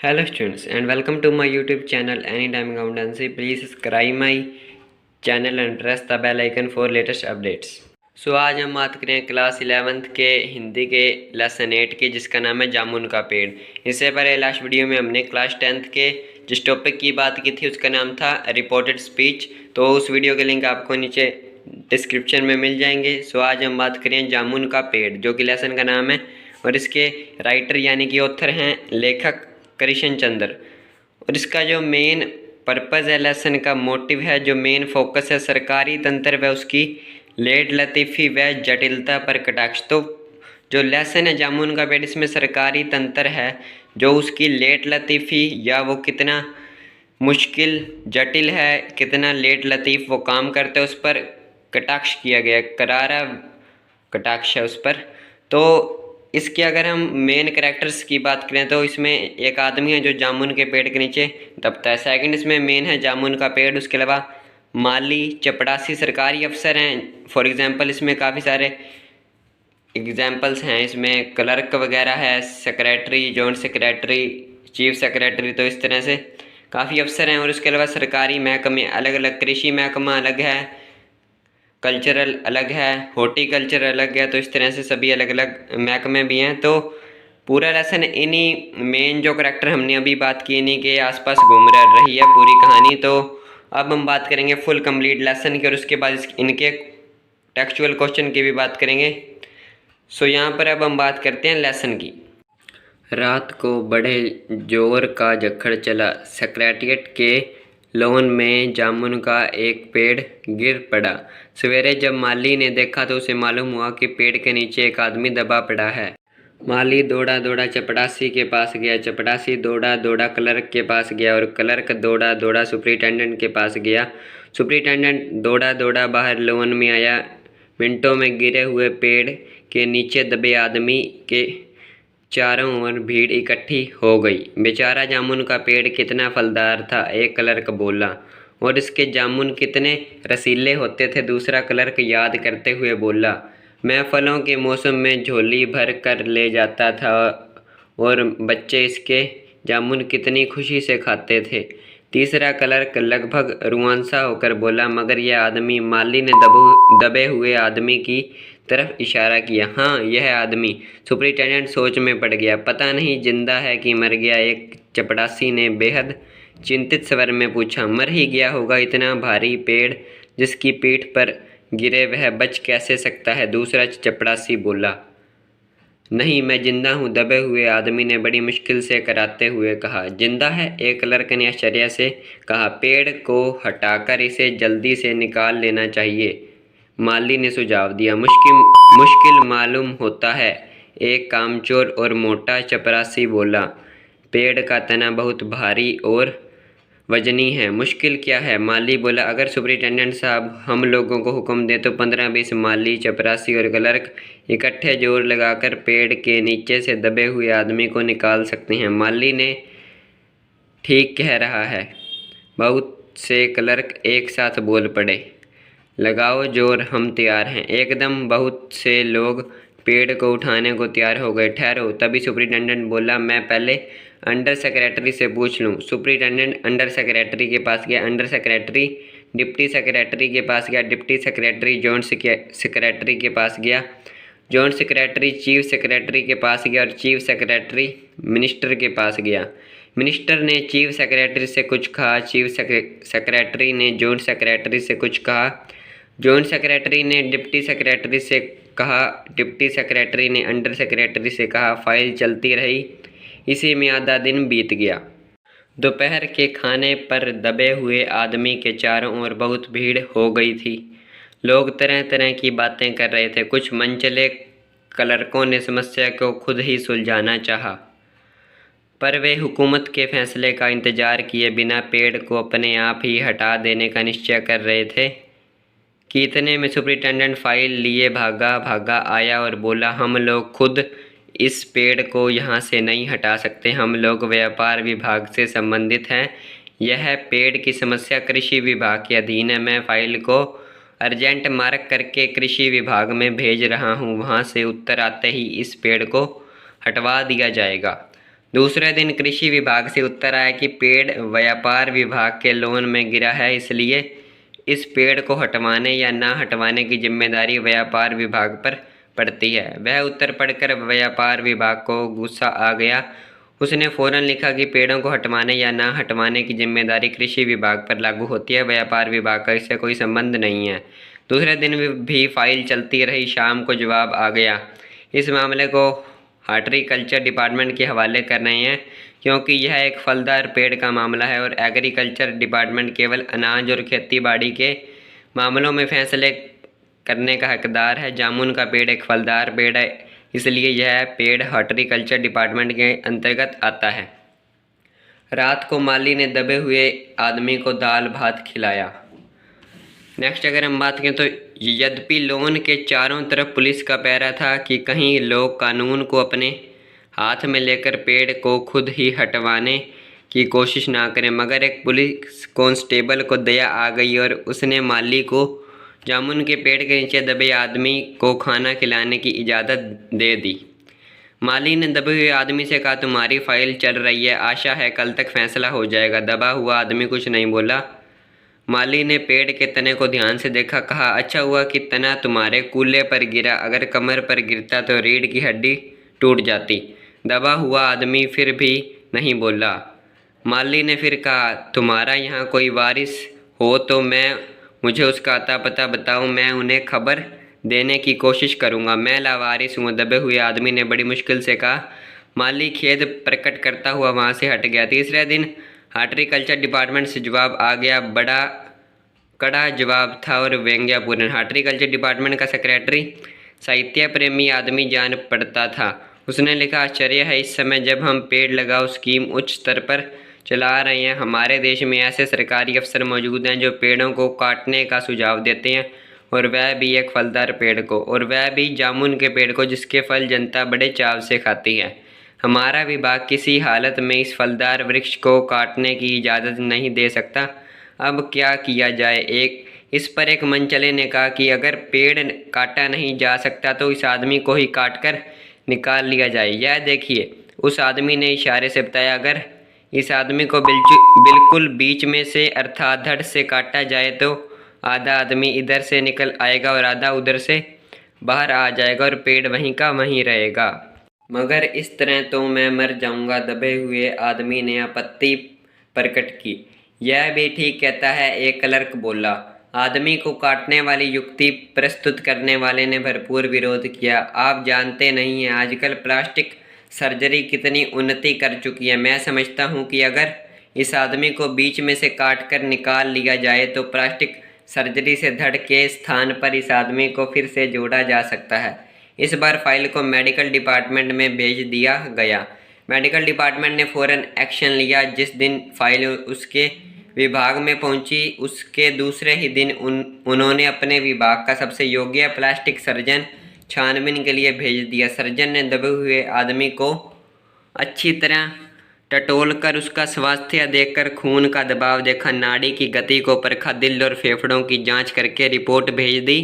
Hello students and welcome to my YouTube channel Anytime Accountancy. Please subscribe my channel and press the bell icon for latest updates. आज हम बात करें class 11th के हिंदी के lesson 8 के जिसका नाम है जामुन का पेड़। इससे पहले लास्ट वीडियो में हमने क्लास 10th के जिस टॉपिक की बात की थी उसका नाम था रिपोर्टेड स्पीच। तो उस वीडियो के लिंक आपको नीचे डिस्क्रिप्शन में मिल जाएंगे। आज हम बात करें जामुन का पेड़ जो कि लेसन का नाम है और इसके राइटर यानी कि ऑथर हैं लेखक कृष्ण चंद्र। और इसका जो मेन पर्पज़ है लेसन का मोटिव है जो मेन फोकस है सरकारी तंत्र व उसकी लेट लतीफ़ी व जटिलता पर कटाक्ष। तो जो लेसन है जामुन का पेड़ इसमें सरकारी तंत्र है जो उसकी लेट लतीफ़ी या वो कितना मुश्किल जटिल है कितना लेट लतीफ़ वो काम करते हैं उस पर कटाक्ष किया गया, करारा कटाक्ष है उस पर। तो इसके अगर हम मेन कैरेक्टर्स की बात करें तो इसमें एक आदमी है जो जामुन के पेड़ के नीचे दबता है। सेकंड इसमें मेन है जामुन का पेड़। उसके अलावा माली चपड़ासी सरकारी अफसर हैं। फॉर एग्जांपल इसमें काफ़ी सारे एग्जांपल्स हैं, इसमें क्लर्क वगैरह है, secretary, joint secretary, chief secretary. तो इस तरह से काफ़ी अफसर हैं। और उसके अलावा सरकारी महकमे अलग अलग, कृषि महकमा अलग है, कल्चरल अलग है, हॉर्टिकल्चर अलग है। तो इस तरह से सभी अलग अलग महकमे भी हैं। तो पूरा लेसन इन्हीं मेन जो करैक्टर हमने अभी बात की इन्हीं के आसपास घूम रही है पूरी कहानी। तो अब हम बात करेंगे फुल कंप्लीट लेसन की और उसके बाद इनके टेक्सचुअल क्वेश्चन की भी बात करेंगे। यहाँ पर अब हम बात करते हैं लेसन की। रात को बड़े जोर का झक्कड़ चला, सेक्रेटेरिएट के लॉन में जामुन का एक पेड़ गिर पड़ा। सवेरे जब माली ने देखा तो उसे मालूम हुआ कि पेड़ के नीचे एक आदमी दबा पड़ा है। माली दौड़ा दौड़ा चपड़ासी के पास गया, चपड़ासी दौड़ा दौड़ा क्लर्क के पास गया और क्लर्क दौड़ा दौड़ा सुपरिटेंडेंट के पास गया। सुपरिटेंडेंट दौड़ा दौड़ा बाहर लॉन में आया। मिनटों में गिरे हुए पेड़ के नीचे दबे आदमी के चारों ओर भीड़ इकट्ठी हो गई। बेचारा जामुन का पेड़ कितना फलदार था, एक क्लर्क बोला। और इसके जामुन कितने रसीले होते थे, दूसरा क्लर्क याद करते हुए बोला। मैं फलों के मौसम में झोली भर कर ले जाता था और बच्चे इसके जामुन कितनी खुशी से खाते थे। तीसरा क्लर्क लगभग रुआंसा होकर बोला। मगर यह आदमी, माली ने दबे हुए आदमी की तरफ इशारा किया। हाँ, यह आदमी। सुपरिटेंडेंट सोच में पड़ गया। पता नहीं जिंदा है कि मर गया, एक चपड़ासी ने बेहद चिंतित स्वर में पूछा। मर ही गया होगा, इतना भारी पेड़ जिसकी पीठ पर गिरे वह बच कैसे सकता है, दूसरा चपड़ासी बोला। नहीं, मैं जिंदा हूँ, दबे हुए आदमी ने बड़ी मुश्किल से कराते हुए कहा। जिंदा है? एक क्लर्क ने आश्चर्य से कहा। पेड़ को हटाकर इसे जल्दी से निकाल लेना चाहिए, माली ने सुझाव दिया। मुश्किल मालूम होता है, एक कामचोर और मोटा चपरासी बोला। पेड़ का तना बहुत भारी और वजनी है। मुश्किल क्या है, माली बोला। अगर सुपरिटेंडेंट साहब हम लोगों को हुक्म दे तो 15-20 माली, चपरासी और क्लर्क इकट्ठे जोर लगाकर पेड़ के नीचे से दबे हुए आदमी को निकाल सकते हैं। माली ने ठीक कह रहा है। बहुत से क्लर्क एक साथ बोल पड़े। लगाओ जोर, हम तैयार हैं। एकदम बहुत से लोग पेड़ को उठाने को तैयार हो गए। ठहरो, तभी सुपरिटेंडेंट बोला। मैं पहले अंडर सेक्रेटरी से पूछ लूँ। सुपरिटेंडेंट अंडर सेक्रेटरी के पास गया। अंडर सेक्रेटरी डिप्टी सेक्रेटरी के पास गया। डिप्टी सेक्रेटरी जॉइंट सेक्रेटरी के पास गया। जॉइंट सेक्रेटरी चीफ सेक्रेटरी के पास गया और चीफ सेक्रेटरी मिनिस्टर के पास गया। मिनिस्टर ने चीफ सेक्रेटरी से कुछ कहा। चीफ सेक्रेटरी ने जॉइंट सेक्रेटरी से कुछ कहा। जॉइंट सेक्रेटरी ने डिप्टी सेक्रेटरी से कहा। डिप्टी सेक्रेटरी ने अंडर सेक्रेटरी से कहा। फाइल चलती रही। इसी में आधा दिन बीत गया। दोपहर के खाने पर दबे हुए आदमी के चारों ओर बहुत भीड़ हो गई थी। लोग तरह तरह की बातें कर रहे थे। कुछ मनचले क्लर्कों ने समस्या को खुद ही सुलझाना चाहा, पर वे हुकूमत के फैसले का इंतजार किए बिना पेड़ को अपने आप ही हटा देने का निश्चय कर रहे थे कि इतने में सुपरिटेंडेंट फाइल लिए भागा आया और बोला। हम लोग खुद इस पेड़ को यहाँ से नहीं हटा सकते, हम लोग व्यापार विभाग से संबंधित हैं। यह पेड़ की समस्या कृषि विभाग के अधीन है। मैं फाइल को अर्जेंट मार्क करके कृषि विभाग में भेज रहा हूँ, वहाँ से उत्तर आते ही इस पेड़ को हटवा दिया जाएगा। दूसरे दिन कृषि विभाग से उत्तर आया कि पेड़ व्यापार विभाग के लोन में गिरा है, इसलिए इस पेड़ को हटवाने या ना हटवाने की जिम्मेदारी व्यापार विभाग पर पड़ती है। वह उत्तर पढ़कर व्यापार विभाग को गुस्सा आ गया। उसने फौरन लिखा कि पेड़ों को हटवाने या ना हटवाने की जिम्मेदारी कृषि विभाग पर लागू होती है, व्यापार विभाग का इससे कोई संबंध नहीं है। दूसरे दिन भी फाइल चलती रही। शाम को जवाब आ गया। इस मामले को हार्टिकल्चर डिपार्टमेंट के हवाले कर रहे हैं, क्योंकि यह एक फलदार पेड़ का मामला है और एग्रीकल्चर डिपार्टमेंट केवल अनाज और खेतीबाड़ी के मामलों में फैसले करने का हकदार है। जामुन का पेड़ एक फलदार पेड़ है, इसलिए यह पेड़ हार्टिकल्चर डिपार्टमेंट के अंतर्गत आता है। रात को माली ने दबे हुए आदमी को दाल भात खिलाया। नेक्स्ट अगर हम बात करें तो यद्यपि लोन के चारों तरफ पुलिस का पहरा था कि कहीं लोग कानून को अपने हाथ में लेकर पेड़ को खुद ही हटवाने की कोशिश ना करें, मगर एक पुलिस कांस्टेबल को दया आ गई और उसने माली को जामुन के पेड़ के नीचे दबे आदमी को खाना खिलाने की इजाज़त दे दी। माली ने दबे हुए आदमी से कहा, तुम्हारी फाइल चल रही है, आशा है कल तक फैसला हो जाएगा। दबा हुआ आदमी कुछ नहीं बोला। माली ने पेड़ के तने को ध्यान से देखा, कहा, अच्छा हुआ कि तना तुम्हारे कूल्हे पर गिरा, अगर कमर पर गिरता तो रीढ़ की हड्डी टूट जाती। दबा हुआ आदमी फिर भी नहीं बोला। माली ने फिर कहा, तुम्हारा यहाँ कोई वारिस हो तो मुझे उसका अता पता बताओ, मैं उन्हें खबर देने की कोशिश करूँगा। मैं लावारिस हूँ, दबे हुए आदमी ने बड़ी मुश्किल से कहा। माली खेद प्रकट करता हुआ वहाँ से हट गया। तीसरे दिन हार्टिकल्चर डिपार्टमेंट से जवाब आ गया। बड़ा कड़ा जवाब था और व्यंग्यपूर्ण। हार्टिकल्चर डिपार्टमेंट का सेक्रेटरी साहित्य प्रेमी आदमी जान पड़ता था। उसने लिखा, आश्चर्य है, इस समय जब हम पेड़ लगाओ स्कीम उच्च स्तर पर चला रहे हैं, हमारे देश में ऐसे सरकारी अफसर मौजूद हैं जो पेड़ों को काटने का सुझाव देते हैं, और वह भी एक फलदार पेड़ को, और वह भी जामुन के पेड़ को, जिसके फल जनता बड़े चाव से खाती है। हमारा विभाग किसी हालत में इस फलदार वृक्ष को काटने की इजाज़त नहीं दे सकता। अब क्या किया जाए? इस पर एक मनचले ने कहा कि अगर पेड़ काटा नहीं जा सकता तो इस आदमी को ही काट कर निकाल लिया जाए। यह देखिए, उस आदमी ने इशारे से बताया, अगर इस आदमी को बिल्कुल बीच में से अर्थात धड़ से काटा जाए तो आधा आदमी इधर से निकल आएगा और आधा उधर से बाहर आ जाएगा और पेड़ वहीं का वहीं रहेगा। मगर इस तरह तो मैं मर जाऊंगा। दबे हुए आदमी ने आपत्ति प्रकट की। यह भी ठीक कहता है, एक क्लर्क बोला। आदमी को काटने वाली युक्ति प्रस्तुत करने वाले ने भरपूर विरोध किया। आप जानते नहीं हैं आजकल प्लास्टिक सर्जरी कितनी उन्नति कर चुकी है। मैं समझता हूँ कि अगर इस आदमी को बीच में से काट कर निकाल लिया जाए तो प्लास्टिक सर्जरी से धड़ के स्थान पर इस आदमी को फिर से जोड़ा जा सकता है। इस बार फाइल को मेडिकल डिपार्टमेंट में भेज दिया गया। मेडिकल डिपार्टमेंट ने फ़ौरन एक्शन लिया। जिस दिन फाइल उसके विभाग में पहुंची, उसके दूसरे ही दिन उन्होंने अपने विभाग का सबसे योग्य प्लास्टिक सर्जन छानबीन के लिए भेज दिया। सर्जन ने दबे हुए आदमी को अच्छी तरह टटोल कर उसका स्वास्थ्य देखकर खून का दबाव देखा, नाड़ी की गति को परखा, दिल और फेफड़ों की जांच करके रिपोर्ट भेज दी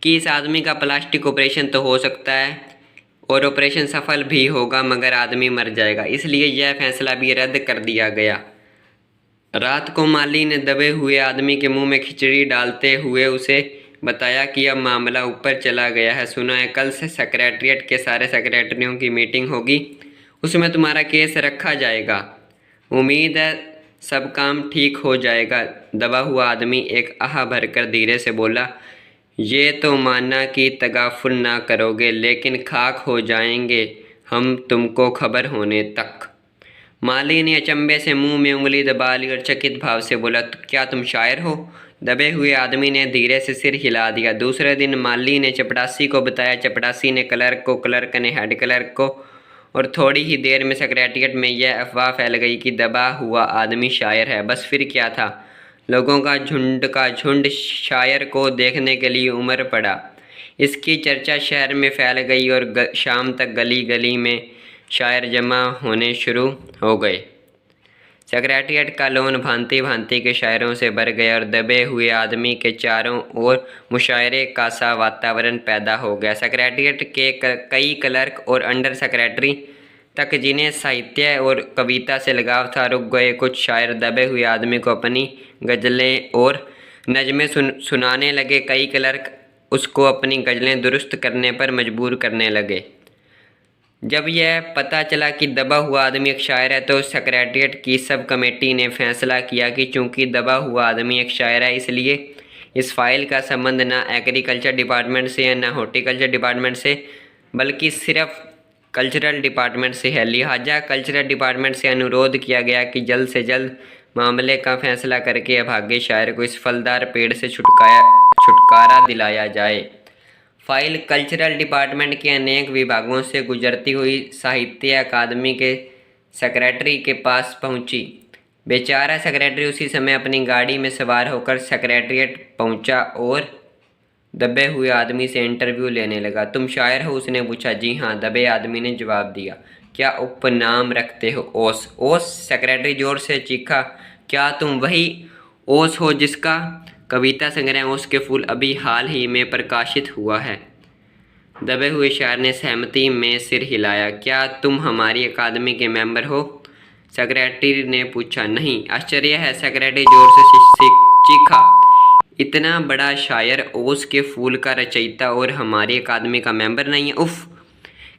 कि इस आदमी का प्लास्टिक ऑपरेशन तो हो सकता है और ऑपरेशन सफल भी होगा, मगर आदमी मर जाएगा। इसलिए यह फैसला भी रद्द कर दिया गया। रात को माली ने दबे हुए आदमी के मुंह में खिचड़ी डालते हुए उसे बताया कि अब मामला ऊपर चला गया है। सुना है कल से सेक्रेटरिएट के सारे सेक्रेटरियों की मीटिंग होगी, उसमें तुम्हारा केस रखा जाएगा। उम्मीद है सब काम ठीक हो जाएगा। दबा हुआ आदमी एक आह भरकर धीरे से बोला, ये तो मानना कि तगाफुल ना करोगे, लेकिन खाक हो जाएंगे हम तुमको खबर होने तक। माली ने अचंभे से मुंह में उंगली दबा ली और चकित भाव से बोला, क्या तुम शायर हो? दबे हुए आदमी ने धीरे से सिर हिला दिया। दूसरे दिन माली ने चपड़ासी को बताया, चपड़ासी ने क्लर्क को, क्लर्क ने हेड क्लर्क को, और थोड़ी ही देर में सेक्रेटरिएट में यह अफवाह फैल गई कि दबा हुआ आदमी शायर है। बस फिर क्या था, लोगों का झुंड शायर को देखने के लिए उमड़ पड़ा। इसकी चर्चा शहर में फैल गई और शाम तक गली गली में शायर जमा होने शुरू हो गए। सेक्रेटरिएट का लॉन भांति भांति के शायरों से भर गया और दबे हुए आदमी के चारों ओर मुशायरे का सा वातावरण पैदा हो गया। सेक्रेटरिएट के कई क्लर्क और अंडर सेक्रेटरी तक जिन्हें साहित्य और कविता से लगाव था रुक गए। कुछ शायर दबे हुए आदमी को अपनी गज़लें और नज़में सुनाने लगे। कई क्लर्क उसको अपनी गज़लें दुरुस्त करने पर मजबूर करने लगे। जब यह पता चला कि दबा हुआ आदमी एक शायर है तो सेक्रेटेरिएट की सब कमेटी ने फैसला किया कि चूंकि दबा हुआ आदमी एक शायर है, इसलिए इस फाइल का संबंध ना एग्रीकल्चर डिपार्टमेंट से है ना हॉर्टिकल्चर डिपार्टमेंट से, बल्कि सिर्फ कल्चरल डिपार्टमेंट से है। लिहाजा कल्चरल डिपार्टमेंट से अनुरोध किया गया कि जल्द से जल्द मामले का फैसला करके अभागे शायर को इस फलदार पेड़ से छुटकारा दिलाया जाए। फाइल कल्चरल डिपार्टमेंट के अनेक विभागों से गुजरती हुई साहित्य अकादमी के सेक्रेटरी के पास पहुंची। बेचारा सेक्रेटरी उसी समय अपनी गाड़ी में सवार होकर सेक्रेटेरिएट पहुंचा और दबे हुए आदमी से इंटरव्यू लेने लगा। तुम शायर हो? उसने पूछा। जी हाँ, दबे आदमी ने जवाब दिया। क्या उपनाम रखते हो? ओस। ओस? सेक्रेटरी जोर से चीखा। क्या तुम वही ओस हो जिसका कविता संग्रह ओस के फूल अभी हाल ही में प्रकाशित हुआ है? दबे हुए शायर ने सहमति में सिर हिलाया। क्या तुम हमारी अकादमी के मेंबर हो? सेक्रेटरी ने पूछा। नहीं। आश्चर्य है? सेक्रेटरी जोर से चीखा। इतना बड़ा शायर, ओस के फूल का रचयिता, और हमारी अकादमी का मेंबर नहीं है? उफ,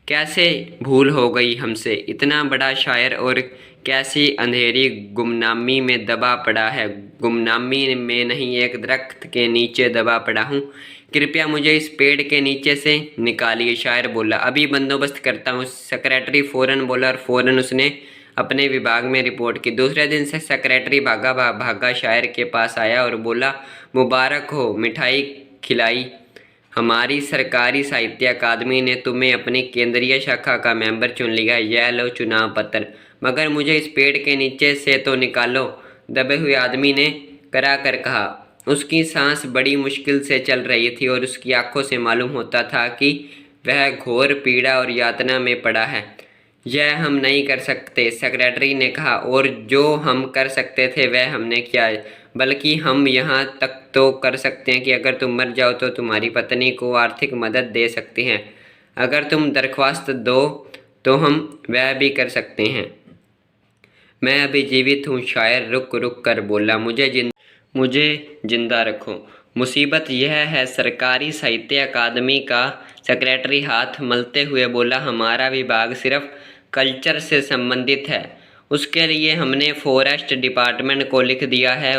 कैसे भूल हो गई हमसे। इतना बड़ा शायर और कैसी अंधेरी गुमनामी में दबा पड़ा है। गुमनामी में नहीं, एक दरख्त के नीचे दबा पड़ा हूँ। कृपया मुझे इस पेड़ के नीचे से निकालिए। शायर बोला। अभी बंदोबस्त करता हूँ। सेक्रेटरी फौरन बोला और फौरन उसने अपने विभाग में रिपोर्ट की। दूसरे दिन से सेक्रेटरी भागा शायर के पास आया और बोला, मुबारक हो, मिठाई खिलाई। हमारी सरकारी साहित्य अकादमी ने तुम्हें अपनी केंद्रीय शाखा का मेंबर चुन लिया है। यह लो चुनाव पत्र, मगर मुझे इस पेड़ के नीचे से तो निकालो। दबे हुए आदमी ने करा कर कहा। उसकी सांस बड़ी मुश्किल से चल रही थी और उसकी आंखों से मालूम होता था कि वह घोर पीड़ा और यातना में पड़ा है। यह हम नहीं कर सकते, सेक्रेटरी ने कहा, और जो हम कर सकते थे वह हमने किया, बल्कि हम यहाँ तक तो कर सकते हैं कि अगर तुम मर जाओ तो तुम्हारी पत्नी को आर्थिक मदद दे सकते हैं। अगर तुम दरख्वास्त दो तो हम वह भी कर सकते हैं। मैं अभी जीवित हूँ। शायर रुक रुक कर बोला। मुझे जिंदा रखो। मुसीबत यह है, सरकारी साहित्य अकादमी का सेक्रेटरी हाथ मलते हुए बोला, हमारा विभाग सिर्फ कल्चर से संबंधित है। उसके लिए हमने फॉरेस्ट डिपार्टमेंट को लिख दिया है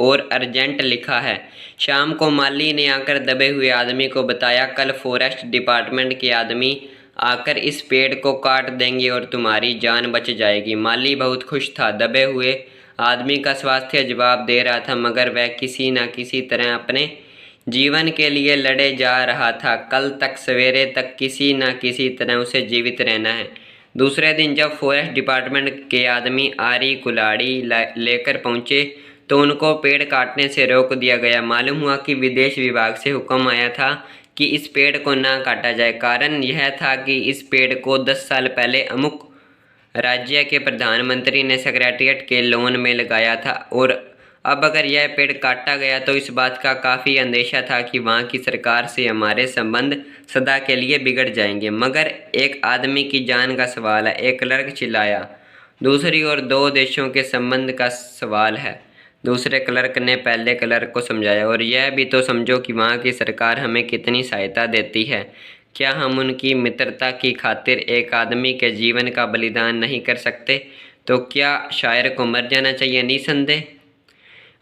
और अर्जेंट लिखा है। शाम को माली ने आकर दबे हुए आदमी को बताया, कल फॉरेस्ट डिपार्टमेंट के आदमी आकर इस पेड़ को काट देंगे और तुम्हारी जान बच जाएगी। माली बहुत खुश था। दबे हुए आदमी का स्वास्थ्य जवाब दे रहा था, मगर वह किसी न किसी तरह अपने जीवन के लिए लड़े जा रहा था। कल तक सवेरे तक किसी न किसी तरह उसे जीवित रहना है। दूसरे दिन जब फॉरेस्ट डिपार्टमेंट के आदमी आरी कुल्हाड़ी लेकर पहुंचे तो उनको पेड़ काटने से रोक दिया गया। मालूम हुआ कि विदेश विभाग से हुक्म आया था कि इस पेड़ को ना काटा जाए। कारण यह था कि इस पेड़ को 10 साल पहले अमुक राज्य के प्रधानमंत्री ने सेक्रेटेरिएट के लोन में लगाया था, और अब अगर यह पेड़ काटा गया तो इस बात का काफ़ी अंदेशा था कि वहाँ की सरकार से हमारे संबंध सदा के लिए बिगड़ जाएंगे। मगर एक आदमी की जान का सवाल है, एक क्लर्क चिल्लाया। दूसरी ओर 2 देशों के संबंध का सवाल है, दूसरे क्लर्क ने पहले क्लर्क को समझाया। और यह भी तो समझो कि वहाँ की सरकार हमें कितनी सहायता देती है। क्या हम उनकी मित्रता की खातिर एक आदमी के जीवन का बलिदान नहीं कर सकते? तो क्या शायर को मर जाना चाहिए? निसंदेह।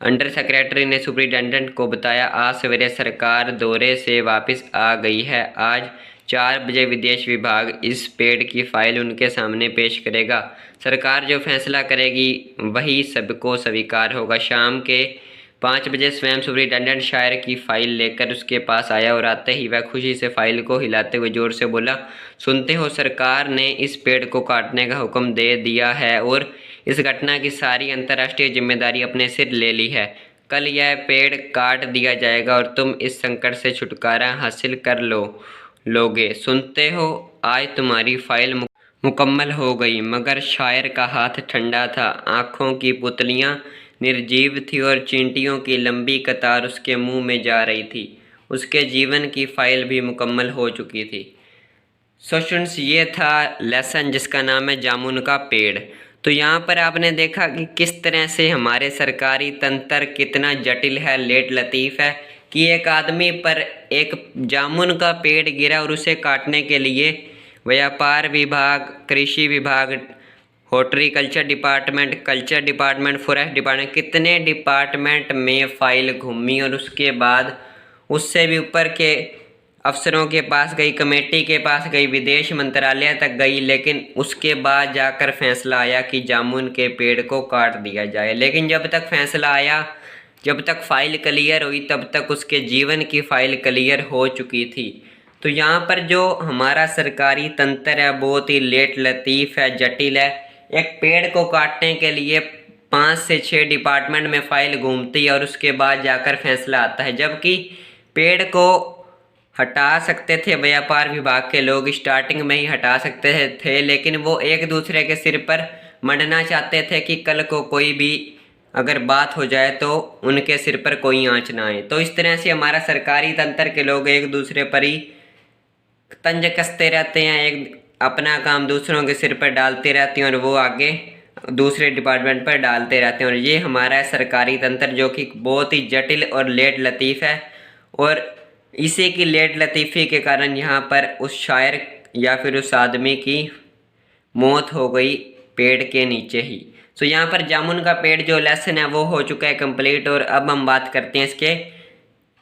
अंडर सेक्रेटरी ने सुपरिटेंडेंट को बताया, आज सवेरे सरकार दौरे से वापस आ गई है। आज 4 बजे विदेश विभाग इस पेड़ की फाइल उनके सामने पेश करेगा। सरकार जो फैसला करेगी वही सबको स्वीकार होगा। शाम के 5 बजे स्वयं सुपरिटेंडेंट शायर की फाइल लेकर उसके पास आया और आते ही वह खुशी से फाइल को हिलाते हुए जोर से बोला, सुनते हो, सरकार ने इस पेड़ को काटने का हुक्म दे दिया है और इस घटना की सारी अंतर्राष्ट्रीय जिम्मेदारी अपने सिर ले ली है। कल यह पेड़ काट दिया जाएगा और तुम इस संकट से छुटकारा हासिल कर लोगे। सुनते हो, आज तुम्हारी फाइल मुकम्मल हो गई। मगर शायर का हाथ ठंडा था। आँखों की पुतलियाँ निर्जीव थी और चींटियों की लंबी कतार उसके मुंह में जा रही थी। उसके जीवन की फाइल भी मुकम्मल हो चुकी थी। सो स्टूडेंट्स, ये था लेसन जिसका नाम है जामुन का पेड़। तो यहाँ पर आपने देखा कि किस तरह से हमारे सरकारी तंत्र कितना जटिल है, लेट लतीफ़ है कि एक आदमी पर एक जामुन का पेड़ गिरा और उसे काटने के लिए व्यापार विभाग, कृषि विभाग, horticulture department, culture department, forest department, कितने डिपार्टमेंट में फाइल घूमी और उसके बाद उससे भी ऊपर के अफसरों के पास गई, कमेटी के पास गई, विदेश मंत्रालय तक गई, लेकिन उसके बाद जाकर फैसला आया कि जामुन के पेड़ को काट दिया जाए। लेकिन जब तक फैसला आया, जब तक फाइल क्लियर हुई, तब तक उसके जीवन की फाइल क्लियर हो चुकी थी। तो यहाँ पर जो हमारा सरकारी तंत्र है बहुत ही लेट लतीफ़ है, जटिल है। एक पेड़ को काटने के लिए 5 से 6 डिपार्टमेंट में फाइल घूमती है और उसके बाद जाकर फैसला आता है। जबकि पेड़ को हटा सकते थे व्यापार विभाग के लोग, स्टार्टिंग में ही हटा सकते थे, लेकिन वो एक दूसरे के सिर पर मढ़ना चाहते थे कि कल को कोई भी अगर बात हो जाए तो उनके सिर पर कोई आंच ना आए। तो इस तरह से हमारा सरकारी तंत्र के लोग एक दूसरे पर ही तंज कसते रहते हैं, एक अपना काम दूसरों के सिर पर डालते रहते हैं और वो आगे दूसरे डिपार्टमेंट पर डालते रहते हैं। और ये हमारा सरकारी तंत्र जो कि बहुत ही जटिल और लेट लतीफ़ है, और इसी की लेट लतीफ़ी के कारण यहाँ पर उस शायर या फिर उस आदमी की मौत हो गई पेड़ के नीचे ही। तो यहाँ पर जामुन का पेड़ जो लेसन है वो हो चुका है कंप्लीट। और अब हम बात करते हैं इसके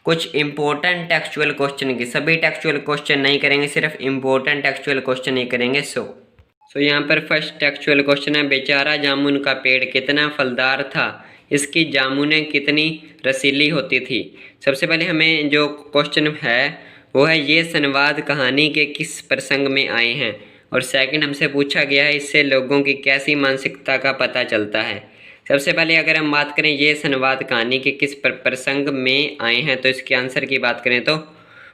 कुछ इम्पोर्टेंट टेक्सचुअल क्वेश्चन की। सभी टेक्सचुअल क्वेश्चन नहीं करेंगे, सिर्फ इम्पोर्टेंट टेक्सचुअल क्वेश्चन ही करेंगे। सो यहाँ पर फर्स्ट टेक्सचुअल क्वेश्चन है, बेचारा जामुन का पेड़ कितना फलदार था, इसकी जामुनें कितनी रसीली होती थी। सबसे पहले हमें जो क्वेश्चन है वो है, ये संवाद कहानी के किस प्रसंग में आए हैं। और सेकंड हमसे पूछा गया है, इससे लोगों की कैसी मानसिकता का पता चलता है। सबसे पहले अगर हम बात करें ये संवाद कहानी के किस प्रसंग में आए हैं, तो इसके आंसर की बात करें तो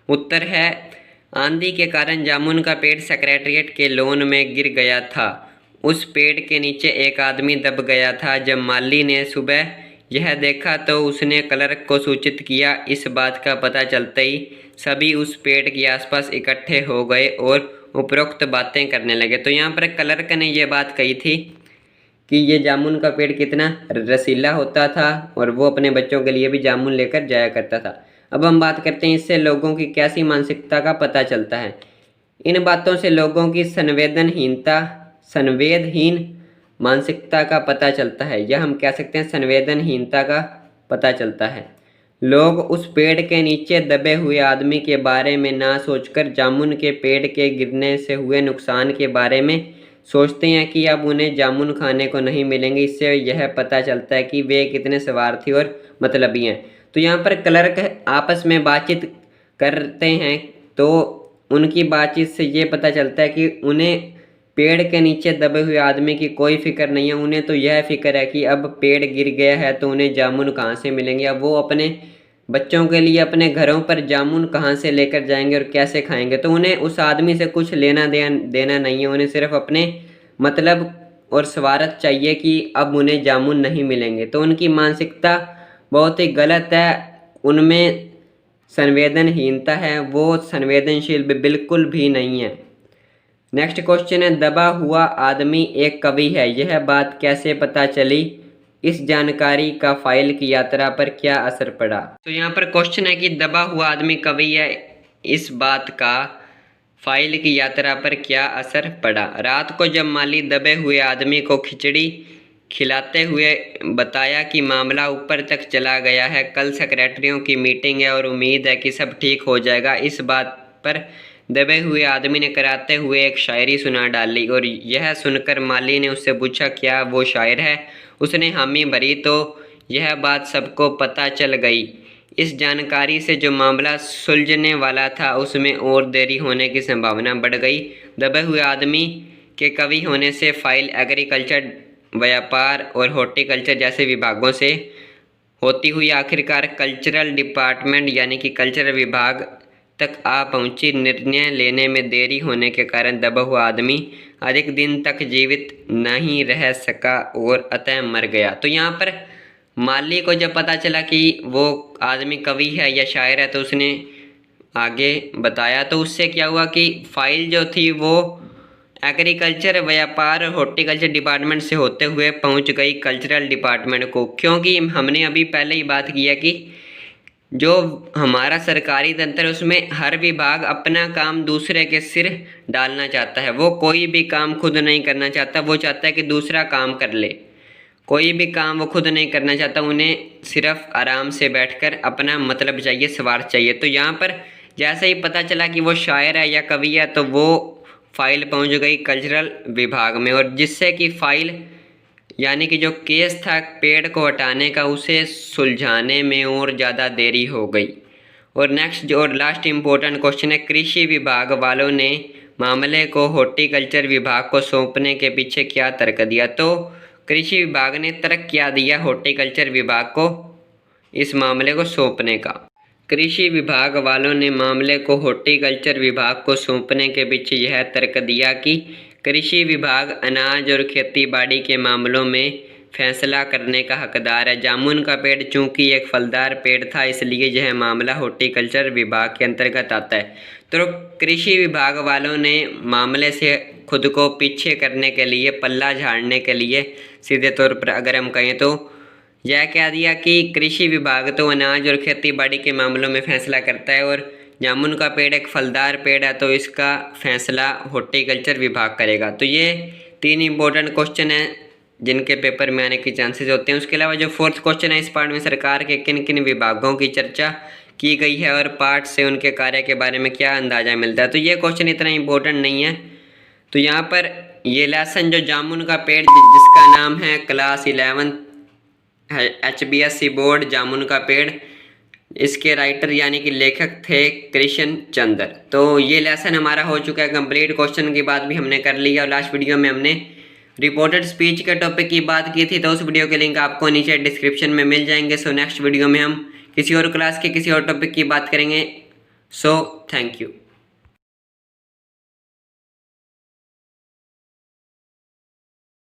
उत्तर है, आंधी के कारण जामुन का पेड़ सेक्रेटरिएट के लॉन में गिर गया था। उस पेड़ के नीचे एक आदमी दब गया था। जब माली ने सुबह यह देखा तो उसने क्लर्क को सूचित किया। इस बात का पता चलते ही सभी उस पेड़ के आसपास इकट्ठे हो गए और उपरोक्त बातें करने लगे। तो यहाँ पर क्लर्क ने ये बात कही थी कि ये जामुन का पेड़ कितना रसीला होता था और वो अपने बच्चों के लिए भी जामुन लेकर जाया करता था। अब हम बात करते हैं इससे लोगों की कैसी मानसिकता का पता चलता है। इन बातों से लोगों की संवेदहीन मानसिकता का पता चलता है, या हम कह सकते हैं संवेदनहीनता का पता चलता है। लोग उस पेड़ के नीचे दबे हुए आदमी के बारे में ना सोचकर जामुन के पेड़ के गिरने से हुए नुकसान के बारे में सोचते हैं कि अब उन्हें जामुन खाने को नहीं मिलेंगे। इससे यह पता चलता है कि वे कितने स्वार्थी और मतलबी हैं। तो यहाँ पर क्लर्क आपस में बातचीत करते हैं, तो उनकी बातचीत से ये पता चलता है कि उन्हें पेड़ के नीचे दबे हुए आदमी की कोई फिक्र नहीं है। उन्हें तो यह फिक्र है कि अब पेड़ गिर गया है तो उन्हें जामुन कहाँ से मिलेंगे। अब वो अपने बच्चों के लिए अपने घरों पर जामुन कहाँ से लेकर जाएंगे और कैसे खाएंगे। तो उन्हें उस आदमी से कुछ लेना देना नहीं है, उन्हें सिर्फ अपने मतलब और स्वार्थ चाहिए कि अब उन्हें जामुन नहीं मिलेंगे। तो उनकी मानसिकता बहुत ही गलत है, उनमें संवेदनहीनता है, वो संवेदनशील बिल्कुल भी नहीं है। नेक्स्ट क्वेश्चन है, दबा हुआ आदमी एक कवि है, यह बात कैसे पता चली, इस जानकारी का फाइल की यात्रा पर क्या असर पड़ा। तो यहाँ पर क्वेश्चन है कि दबा हुआ आदमी कवि है, इस बात का फाइल की यात्रा पर क्या असर पड़ा। रात को जब माली दबे हुए आदमी को खिचड़ी खिलाते हुए बताया कि मामला ऊपर तक चला गया है, कल सेक्रेटरियों की मीटिंग है और उम्मीद है कि सब ठीक हो जाएगा, इस बात पर दबे हुए आदमी ने कराते हुए एक शायरी सुना डाली। और यह सुनकर माली ने उससे पूछा क्या वो शायर है। उसने हामी भरी तो यह बात सबको पता चल गई। इस जानकारी से जो मामला सुलझने वाला था उसमें और देरी होने की संभावना बढ़ गई। दबे हुए आदमी के कवि होने से फाइल एग्रीकल्चर, व्यापार और हॉर्टिकल्चर जैसे विभागों से होती हुई आखिरकार कल्चरल डिपार्टमेंट यानी कि कल्चरल विभाग तक आ पहुंची। निर्णय लेने में देरी होने के कारण दबा हुआ आदमी अधिक दिन तक जीवित नहीं रह सका और अतः मर गया। तो यहाँ पर माली को जब पता चला कि वो आदमी कवि है या शायर है तो उसने आगे बताया। तो उससे क्या हुआ कि फाइल जो थी वो एग्रीकल्चर, व्यापार और हॉर्टिकल्चर डिपार्टमेंट से होते हुए पहुंच गई कल्चरल डिपार्टमेंट को, क्योंकि हमने अभी पहले ही बात किया कि जो हमारा सरकारी तंत्र है उसमें हर विभाग अपना काम दूसरे के सिर डालना चाहता है। वो कोई भी काम खुद नहीं करना चाहता, वो चाहता है कि दूसरा काम कर ले। कोई भी काम वो खुद नहीं करना चाहता, उन्हें सिर्फ आराम से बैठकर अपना मतलब चाहिए, स्वार्थ चाहिए। तो यहाँ पर जैसे ही पता चला कि वो शायर है या कवि है, तो वो फाइल पहुँच गई कल्चरल विभाग में, और जिससे कि फाइल यानी कि जो केस था पेड़ को हटाने का, उसे सुलझाने में और ज़्यादा देरी हो गई। और नेक्स्ट जो और लास्ट इम्पोर्टेंट क्वेश्चन है, कृषि विभाग वालों ने मामले को हॉर्टिकल्चर विभाग को सौंपने के पीछे क्या तर्क दिया। तो कृषि विभाग ने तर्क क्या दिया हॉर्टिकल्चर विभाग को इस मामले को सौंपने का। कृषि विभाग वालों ने मामले को हॉर्टिकल्चर विभाग को सौंपने के पीछे यह तर्क दिया कि कृषि विभाग अनाज और खेतीबाड़ी के मामलों में फैसला करने का हकदार है। जामुन का पेड़ चूंकि एक फलदार पेड़ था, इसलिए यह मामला हॉर्टिकल्चर विभाग के अंतर्गत आता है। तो कृषि विभाग वालों ने मामले से खुद को पीछे करने के लिए, पल्ला झाड़ने के लिए, सीधे तौर पर अगर हम कहें तो यह कह दिया कि कृषि विभाग तो अनाज और खेतीबाड़ी के मामलों में फैसला करता है, और जामुन का पेड़ एक फलदार पेड़ है, तो इसका फैसला हॉर्टिकल्चर विभाग करेगा। तो ये 3 इंपॉर्टेंट क्वेश्चन हैं जिनके पेपर में आने के चांसेस होते हैं। उसके अलावा जो 4th क्वेश्चन है, इस पार्ट में सरकार के किन किन विभागों की चर्चा की गई है और पार्ट से उनके कार्य के बारे में क्या अंदाजा मिलता है। तो ये क्वेश्चन इतना इंपॉर्टेंट नहीं है। तो यहाँ पर ये लेसन जो जामुन का पेड़ जिसका नाम है क्लास 11 HBSC बोर्ड जामुन का पेड़, इसके राइटर यानी कि लेखक थे कृष्ण चंद्र। तो ये लेसन हमारा हो चुका है कंप्लीट। क्वेश्चन की बात भी हमने कर ली है, और लास्ट वीडियो में हमने रिपोर्टेड स्पीच के टॉपिक की बात की थी, तो उस वीडियो के लिंक आपको नीचे डिस्क्रिप्शन में मिल जाएंगे। सो नेक्स्ट वीडियो में हम किसी और क्लास के किसी और टॉपिक की बात करेंगे। So thank you.